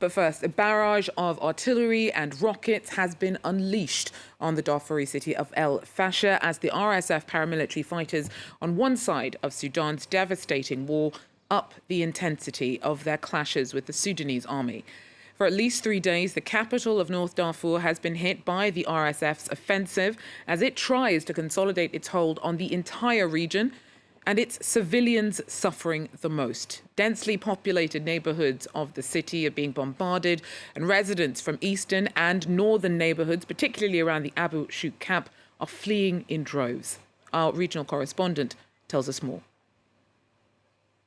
But first, a barrage of artillery and rockets has been unleashed on the Darfuri city of Fasher as the RSF paramilitary fighters on one side of Sudan's devastating war up the intensity of their clashes with the Sudanese Army. For at least 3 days, the capital of North Darfur has been hit by the RSF's offensive as it tries to consolidate its hold on the entire region, and its civilians suffering the most. Densely populated neighbourhoods of the city are being bombarded, and residents from eastern and northern neighbourhoods, particularly around the Abu Shouk camp, are fleeing in droves. Our regional correspondent tells us more.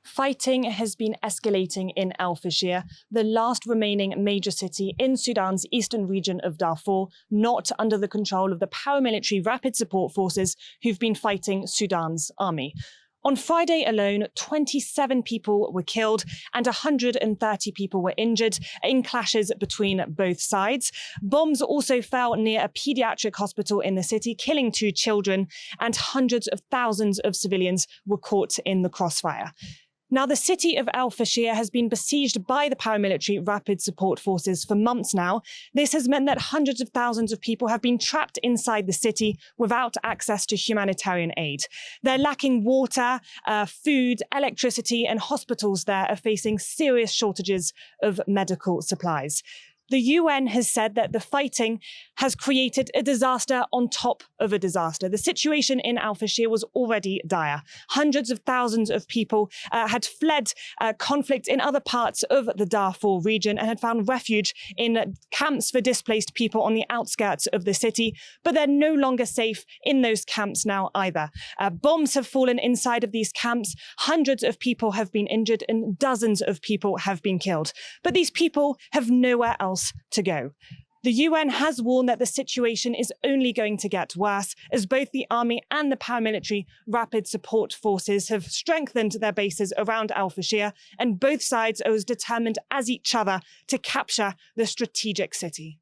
Fighting has been escalating in Fasher, the last remaining major city in Sudan's eastern region of Darfur, not under the control of the paramilitary rapid support forces who've been fighting Sudan's army. On Friday alone, 27 people were killed and 130 people were injured in clashes between both sides. Bombs also fell near a pediatric hospital in the city, killing 2 children, and hundreds of thousands of civilians were caught in the crossfire. Now, the city of Fasher has been besieged by the paramilitary rapid support forces for months now. This has meant that hundreds of thousands of people have been trapped inside the city without access to humanitarian aid. They're lacking water, food, electricity, and hospitals there are facing serious shortages of medical supplies. The UN has said that the fighting has created a disaster on top of a disaster. The situation in Fasher was already dire. Hundreds of thousands of people had fled conflict in other parts of the Darfur region and had found refuge in camps for displaced people on the outskirts of the city, but they're no longer safe in those camps now either. Bombs have fallen inside of these camps. Hundreds of people have been injured and dozens of people have been killed. But these people have nowhere else to go. The UN has warned that the situation is only going to get worse as both the army and the paramilitary rapid support forces have strengthened their bases around Fasher, and both sides are as determined as each other to capture the strategic city.